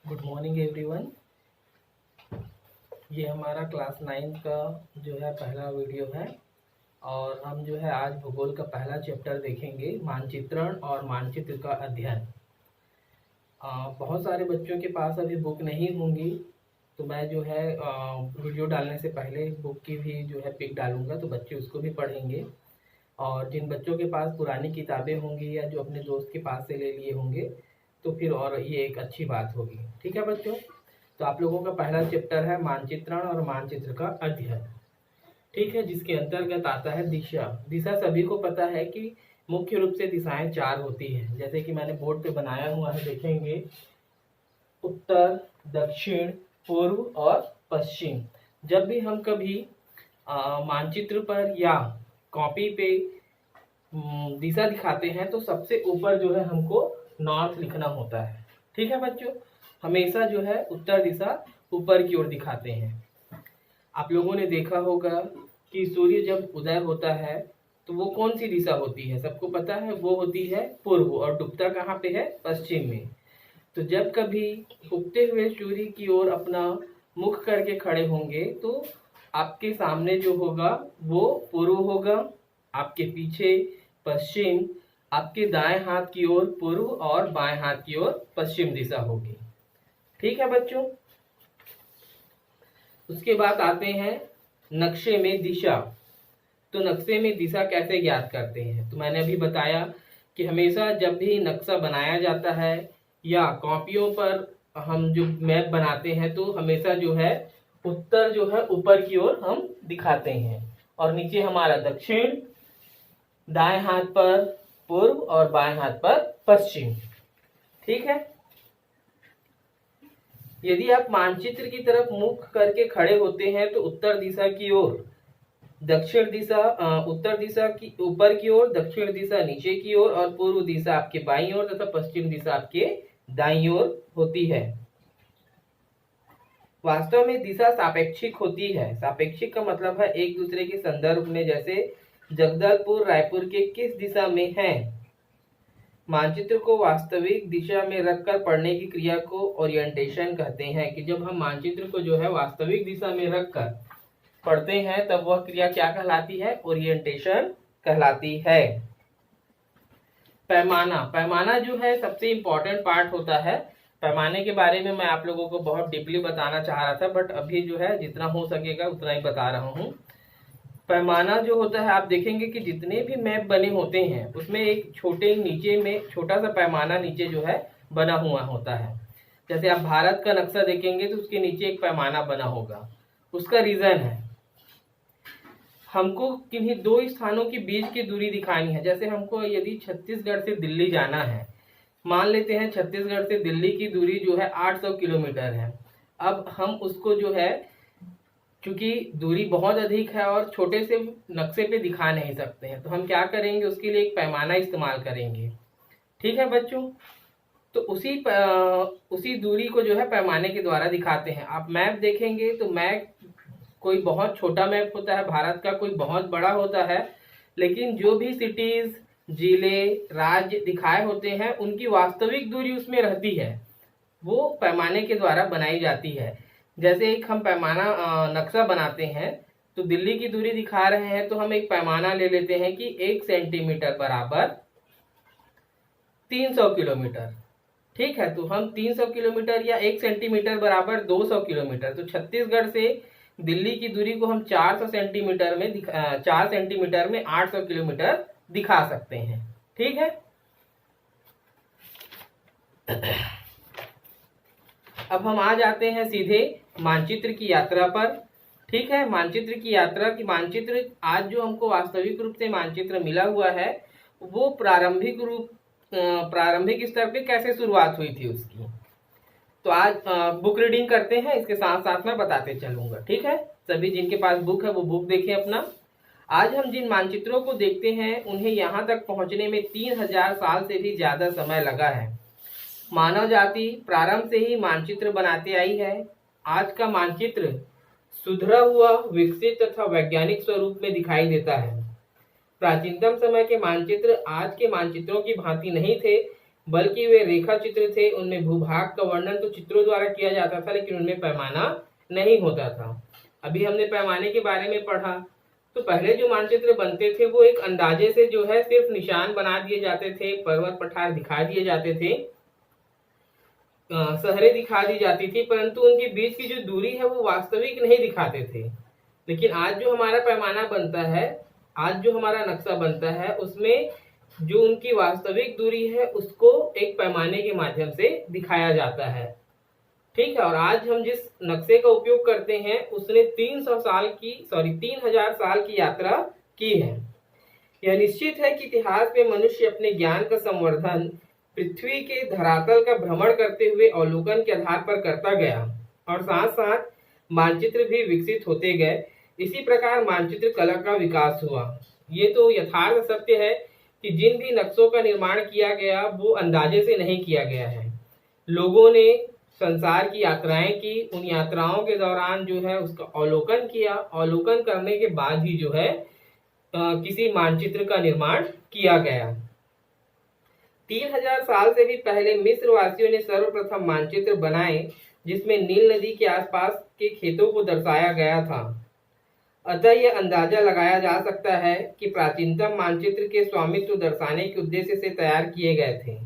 Good morning everyone. ये हमारा class 9 का जो है पहला वीडियो है और हम जो है आज भूगोल का पहला चैप्टर देखेंगे, मानचित्रण और मानचित्र का अध्ययन। बहुत सारे बच्चों के पास अभी बुक नहीं होंगी, तो मैं जो है वीडियो डालने से पहले बुक की भी जो है पिक डालूंगा, तो बच्चे उसको भी पढ़ेंगे। और जिन बच्चों के पास पुरानी किताबें होंगी या जो अपने दोस्त के पास से ले लिए होंगे, तो फिर और ये एक अच्छी बात होगी। ठीक है बच्चों, तो आप लोगों का पहला चैप्टर है मानचित्रण और मानचित्र का अध्ययन। ठीक है, जिसके अंतर्गत आता है दिशा। दिशा सभी को पता है कि मुख्य रूप से दिशाएं 4 होती हैं, जैसे कि मैंने बोर्ड पे बनाया हुआ है, देखेंगे। उत्तर, दक्षिण, पूर्व और पश्चिम। जब भी हम कभी मानचित्र पर या कॉपी पे दिशा दिखाते हैं तो सबसे ऊपर जो है हमको नॉर्थ लिखना होता है। ठीक है बच्चों, हमेशा जो है उत्तर दिशा ऊपर की ओर दिखाते हैं। आप लोगों ने देखा होगा कि सूर्य जब उदय होता है तो वो कौन सी दिशा होती है, सबको पता है, वो होती है पूर्व, और डूबता कहाँ पे है, पश्चिम में। तो जब कभी उगते हुए सूर्य की ओर अपना मुख करके खड़े होंगे तो आपके सामने जो होगा वो पूर्व होगा, आपके पीछे पश्चिम, आपके दाएं हाथ की ओर पूर्व और बाएं हाथ की ओर पश्चिम दिशा होगी। ठीक है बच्चों, उसके बाद आते हैं नक्शे में दिशा। तो नक्शे में दिशा कैसे ज्ञात करते हैं, तो मैंने अभी बताया कि हमेशा जब भी नक्शा बनाया जाता है या कॉपियों पर हम जो मैप बनाते हैं तो हमेशा जो है उत्तर जो है ऊपर की ओर हम दिखाते हैं और नीचे हमारा दक्षिण, दाएं हाथ पर पूर्व और बाएं हाथ पर पश्चिम। ठीक है, यदि आप मानचित्र की तरफ मुख करके खड़े होते हैं तो उत्तर दिशा की ओर, दक्षिण दिशा उत्तर दिशा की ऊपर की ओर, दक्षिण दिशा नीचे की ओर और पूर्व दिशा आपके बाईं ओर तथा पश्चिम दिशा आपके दाईं ओर होती है। वास्तव में दिशा सापेक्षिक होती है। सापेक्षिक का मतलब है एक दूसरे के संदर्भ में, जैसे जगदलपुर रायपुर के किस दिशा में है। मानचित्र को वास्तविक दिशा में रखकर पढ़ने की क्रिया को ओरिएंटेशन कहते हैं। कि जब हम मानचित्र को जो है वास्तविक दिशा में रखकर पढ़ते हैं तब वह क्रिया क्या कहलाती है, ओरिएंटेशन कहलाती है। पैमाना, पैमाना जो है सबसे इंपॉर्टेंट पार्ट होता है। पैमाने के बारे में मैं आप लोगों को बहुत डीपली बताना चाह रहा था, बट अभी जो है जितना हो सकेगा उतना ही बता रहा हूँ। पैमाना जो होता है, आप देखेंगे कि जितने भी मैप बने होते हैं उसमें एक छोटे नीचे में छोटा सा पैमाना नीचे जो है बना हुआ होता है। जैसे आप भारत का नक्शा देखेंगे तो उसके नीचे एक पैमाना बना होगा। उसका रीजन है, हमको किन्हीं 2 स्थानों के बीच की दूरी दिखानी है। जैसे हमको यदि छत्तीसगढ़ से दिल्ली जाना है, मान लेते हैं छत्तीसगढ़ से दिल्ली की दूरी जो है 800 किलोमीटर है। अब हम उसको जो है, चूंकि दूरी बहुत अधिक है और छोटे से नक्शे पे दिखा नहीं सकते हैं, तो हम क्या करेंगे, उसके लिए एक पैमाना इस्तेमाल करेंगे। ठीक है बच्चों, तो उसी दूरी को जो है पैमाने के द्वारा दिखाते हैं। आप मैप देखेंगे तो मैप कोई बहुत छोटा मैप होता है भारत का, कोई बहुत बड़ा होता है, लेकिन जो भी सिटीज, जिले, राज्य दिखाए होते हैं उनकी वास्तविक दूरी उसमें रहती है, वो पैमाने के द्वारा बनाई जाती है। जैसे एक हम पैमाना नक्शा बनाते हैं तो दिल्ली की दूरी दिखा रहे हैं तो हम एक पैमाना ले लेते हैं कि 1 सेंटीमीटर बराबर 300 किलोमीटर। ठीक है, तो हम 300 किलोमीटर या 1 सेंटीमीटर बराबर 200 किलोमीटर, तो छत्तीसगढ़ से दिल्ली की दूरी को हम 400 सेंटीमीटर में 4 सेंटीमीटर में 800 किलोमीटर दिखा सकते हैं। ठीक है, अब हम आ जाते हैं सीधे मानचित्र की यात्रा पर। ठीक है, मानचित्र की यात्रा की मानचित्र आज जो हमको वास्तविक रूप से मानचित्र मिला हुआ है वो प्रारंभिक स्तर पे कैसे शुरुआत हुई थी उसकी, तो आज बुक रीडिंग करते हैं, इसके साथ साथ मैं बताते चलूंगा। ठीक है, सभी जिनके पास बुक है वो बुक देखें अपना। आज हम जिन मानचित्रों को देखते हैं उन्हें यहाँ तक पहुंचने में 3000 साल से भी ज्यादा समय लगा है। मानव जाति प्रारंभ से ही मानचित्र बनाते आई है। आज का मानचित्र सुधरा हुआ, विकसित तथा वैज्ञानिक स्वरूप में दिखाई देता है। प्राचीनतम समय के मानचित्र आज के मानचित्रों की भांति नहीं थे, बल्कि वे रेखा चित्र थे। उनमें भूभाग का वर्णन तो चित्रों द्वारा किया जाता था, लेकिन उनमें पैमाना नहीं होता था। अभी हमने पैमाने के बारे में पढ़ा। तो पहले जो मानचित्र बनते थे वो एक अंदाजे से जो है सिर्फ निशान बना दिए जाते थे, पर्वत पठार दिखा दिए जाते थे, शहरें दिखा दी जाती थी, परंतु उनके बीच की जो दूरी है वो वास्तविक नहीं दिखाते थे। लेकिन आज जो हमारा पैमाना बनता है, आज जो हमारा नक्शा बनता है, उसमें जो उनकी वास्तविक दूरी है उसको एक पैमाने के माध्यम से दिखाया जाता है। ठीक है। और आज हम जिस नक्शे का उपयोग करते हैं उसने 3000 साल की यात्रा की है। यह निश्चित है कि इतिहास में मनुष्य अपने ज्ञान का संवर्धन पृथ्वी के धरातल का भ्रमण करते हुए अवलोकन के आधार पर करता गया और साथ साथ मानचित्र भी विकसित होते गए। इसी प्रकार मानचित्र कला का विकास हुआ। ये तो यथार्थ सत्य है कि जिन भी नक्शों का निर्माण किया गया वो अंदाजे से नहीं किया गया है। लोगों ने संसार की यात्राएं की, उन यात्राओं के दौरान जो है उसका अवलोकन किया, अवलोकन करने के बाद ही जो है किसी मानचित्र का निर्माण किया गया। 3000 साल से भी पहले मिस्र वासियों ने सर्वप्रथम मानचित्र बनाए जिसमें नील नदी के आसपास के खेतों को दर्शाया गया था। अतः यह अंदाजा लगाया जा सकता है कि प्राचीनतम मानचित्र के स्वामित्व दर्शाने के उद्देश्य से तैयार किए गए थे।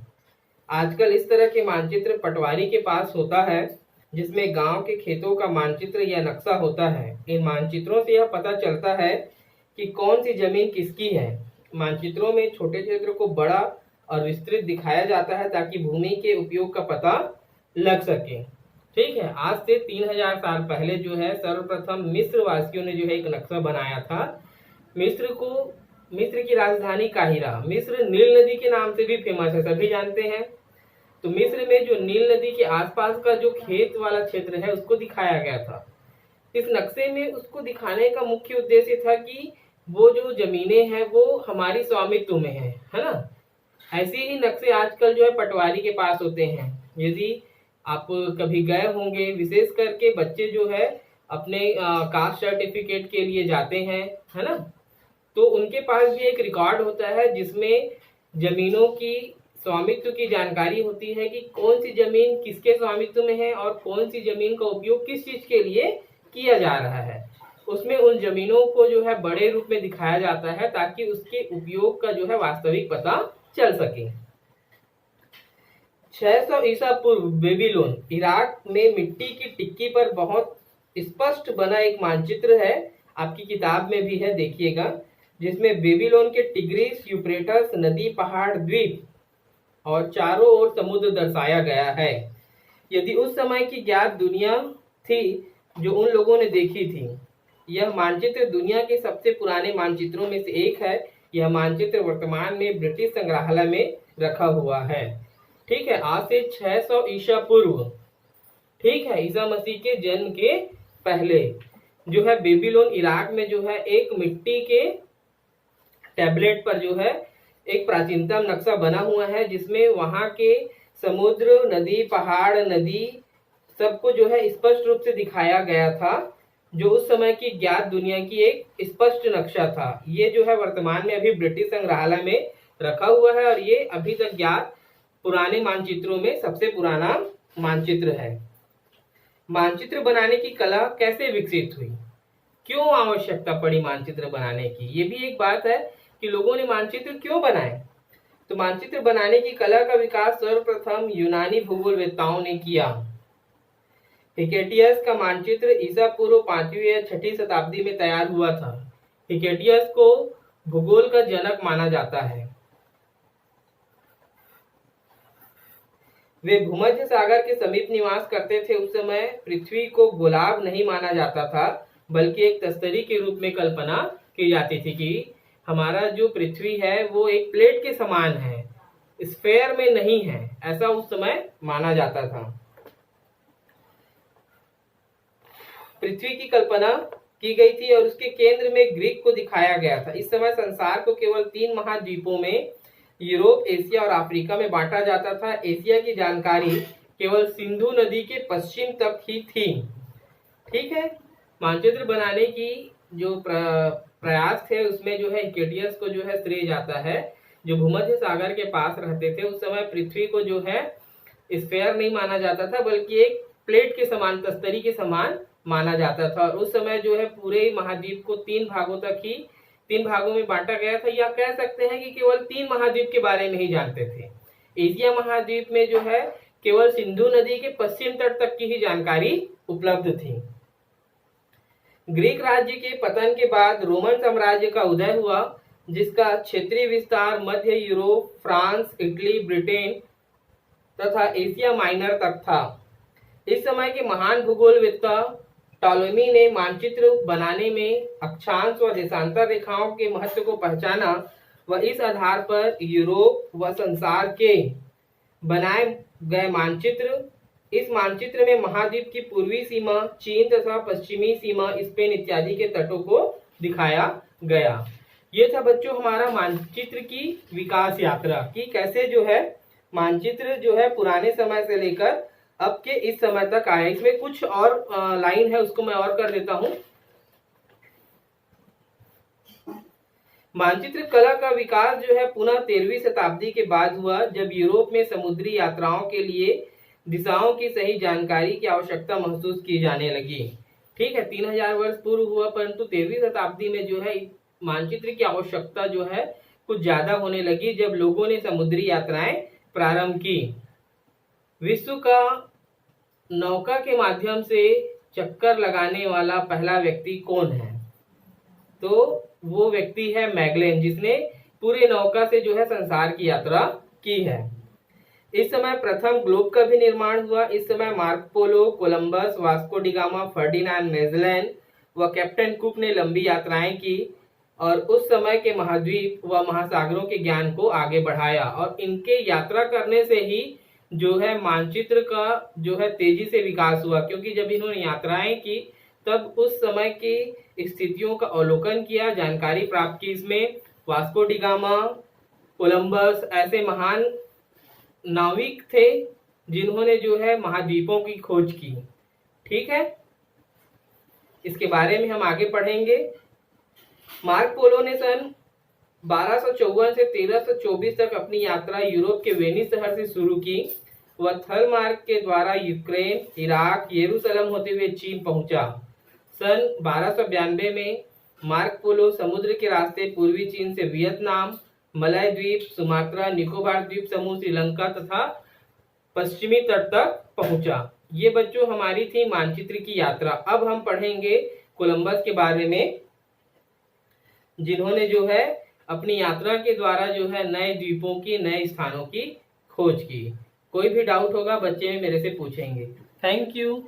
आजकल इस तरह के मानचित्र पटवारी के पास होता है जिसमें गांव के खेतों का मानचित्र या नक्शा होता है। इन मानचित्रों से यह पता चलता है कि कौन सी जमीन किसकी है। मानचित्रों में छोटे क्षेत्र को बड़ा और विस्तृत दिखाया जाता है ताकि भूमि के उपयोग का पता लग सके। ठीक है। आज से 3000 साल पहले जो है सर्वप्रथम मिस्र वासियों ने जो है एक नक्शा बनाया था। मिस्र की राजधानी काहिरा, मिस्र नील नदी के नाम से भी फेमस है, सभी जानते हैं। तो मिस्र में जो नील नदी के आसपास का जो खेत वाला क्षेत्र है उसको दिखाया गया था। इस नक्शे में उसको दिखाने का मुख्य उद्देश्य था कि वो जो जमीनें हैं वो हमारी स्वामित्व में है ना। ऐसे ही नक्शे आजकल जो है पटवारी के पास होते हैं। यदि आप कभी गए होंगे, विशेष करके बच्चे जो है अपने कास्ट सर्टिफिकेट के लिए जाते हैं, है ना, तो उनके पास भी एक रिकॉर्ड होता है जिसमें जमीनों की स्वामित्व की जानकारी होती है कि कौन सी जमीन किसके स्वामित्व में है और कौन सी जमीन का उपयोग किस चीज के लिए किया जा रहा है। उसमें उन जमीनों को जो है बड़े रूप में दिखाया जाता है ताकि उसके उपयोग का जो है वास्तविक पता चल सके। 600 ईसा पूर्व बेबीलोन, इराक में मिट्टी की टिक्की पर बहुत स्पष्ट बना एक मानचित्र है, आपकी किताब में भी है, देखिएगा, जिसमें बेबीलोन के टिग्रिस, यूफ्रेटस नदी, पहाड़, द्वीप और चारों ओर समुद्र दर्शाया गया है। यदि उस समय की ज्ञात दुनिया थी जो उन लोगों ने देखी थी। यह मानचित्र दुनिया के सबसे पुराने मानचित्रों में से एक है। यह मानचित्र वर्तमान में ब्रिटिश संग्रहालय में रखा हुआ है। ठीक है। आज से 600 ईसा पूर्व, ठीक है, ईसा मसीह के जन्म के पहले जो है बेबीलोन इराक में जो है एक मिट्टी के टैबलेट पर जो है एक प्राचीनतम नक्शा बना हुआ है जिसमें वहां के समुद्र, नदी, पहाड़, नदी सबको जो है स्पष्ट रूप से दिखाया गया था, जो उस समय की ज्ञात दुनिया की एक स्पष्ट नक्शा था। ये जो है वर्तमान में अभी ब्रिटिश संग्रहालय में रखा हुआ है और ये अभी तक ज्ञात पुराने मानचित्रों में सबसे पुराना मानचित्र है। मानचित्र बनाने की कला कैसे विकसित हुई, क्यों आवश्यकता पड़ी मानचित्र बनाने की, ये भी एक बात है कि लोगों ने मानचित्र क्यों बनाए। तो मानचित्र बनाने की कला का विकास सर्वप्रथम यूनानी भूगोलवेत्ताओं ने किया। हिकेटियस का मानचित्र ईसा पूर्व 5वीं या 6वीं शताब्दी में तैयार हुआ था। हिकेटियस को भूगोल का जनक माना जाता है। वे भूमध्य सागर के समीप निवास करते थे। उस समय पृथ्वी को गोलाभ नहीं माना जाता था, बल्कि एक तस्तरी के रूप में कल्पना की जाती थी कि हमारा जो पृथ्वी है वो एक प्लेट के समान है, स्फेयर में नहीं है, ऐसा उस समय माना जाता था। पृथ्वी की कल्पना की गई थी और उसके केंद्र में ग्रीक को दिखाया गया था। इस समय संसार को केवल 3 महाद्वीपों में यूरोप, एशिया और अफ्रीका में बांटा जाता था। एशिया की जानकारी केवल सिंधु नदी के पश्चिम तक ही थी। ठीक है। मानचित्र बनाने की जो प्रयास थे उसमें जो है हिकेटियस को जो है श्रेय जाता है। जो भूमध्य सागर के पास रहते थे, उस समय पृथ्वी को जो है स्फेयर नहीं माना जाता था, बल्कि एक प्लेट के समान, तस्तरी के समान माना जाता था। और उस समय जो है पूरे महाद्वीप को 3 भागों में बांटा गया था, या कह सकते हैं कि केवल 3 महाद्वीप के बारे में ही जानते थे। एशिया महाद्वीप में जो है केवल सिंधु नदी के पश्चिम तट तक की ही जानकारी उपलब्ध थी। ग्रीक राज्य के पतन के बाद रोमन साम्राज्य का उदय हुआ, जिसका क्षेत्रीय विस्तार मध्य यूरोप, फ्रांस, इटली, ब्रिटेन तथा एशिया माइनर तक था। इस समय के महान भूगोलवेत्ता टॉलेमी ने मानचित्र बनाने में अक्षांश व देशांतर रेखाओं के महत्व को पहचाना व इस आधार पर यूरोप व संसार के बनाए गए मानचित्र, इस मानचित्र में महाद्वीप की पूर्वी सीमा, चीन तथा पश्चिमी सीमा, स्पेन इत्यादि के तटों को दिखाया गया। ये था बच्चों हमारा मानचित्र की विकास यात्रा, कि कैसे जो है मानचित्र जो है पुराने समय से लेकर अब के इस समय तक आया। इसमें कुछ और लाइन है, उसको मैं और कर देता हूं। मानचित्र कला का विकास जो है पुनः 13वीं शताब्दी के बाद हुआ, जब यूरोप में समुद्री यात्राओं के लिए दिशाओं की सही जानकारी की आवश्यकता महसूस की जाने लगी। ठीक है, 3000 वर्ष पूर्व हुआ, परंतु 13वीं शताब्दी में जो है मानचित्र की आवश्यकता जो है कुछ ज्यादा होने लगी, जब लोगों ने समुद्री यात्राएं प्रारंभ की। विश्व का नौका के माध्यम से चक्कर लगाने वाला पहला व्यक्ति कौन है? तो वो व्यक्ति है मैगलेन, जिसने पूरे नौका से जो है संसार की यात्रा की है। इस समय प्रथम ग्लोब का भी निर्माण हुआ। इस समय Marco Polo, Columbus, Vasco da Gama, Ferdinand Magellan व कैप्टन कुक ने लंबी यात्राएं की और उस समय के महाद्वीप व महासागरों के ज्ञान को आगे बढ़ाया। और इनके यात्रा करने से ही जो है मानचित्र का जो है तेजी से विकास हुआ, क्योंकि जब इन्होंने यात्राएं की तब उस समय की स्थितियों का अवलोकन किया, जानकारी प्राप्त की। इसमें वास्को डी गामा, कोलंबस ऐसे महान नाविक थे जिन्होंने जो है महाद्वीपों की खोज की। ठीक है, इसके बारे में हम आगे पढ़ेंगे। मार्को पोलो ने सन 1254 से 1324 तक अपनी यात्रा यूरोप के वेनिस शहर से शुरू की। वह थल मार्ग के द्वारा यूक्रेन, इराक, यरूशलेम होते हुए चीन पहुंचा। सन 1292 में मार्को पोलो समुद्र के रास्ते पूर्वी चीन से वियतनाम, मलय द्वीप, सुमात्रा, निकोबार द्वीप समूह, श्रीलंका तथा पश्चिमी तट तक पहुंचा। ये बच्चों हमारी थी मानचित्र की यात्रा। अब हम पढ़ेंगे कोलंबस के बारे में, जिन्होंने जो है अपनी यात्रा के द्वारा जो है नए द्वीपों की, नए स्थानों की खोज की। कोई भी डाउट होगा बच्चे में मेरे से पूछेंगे। Thank you.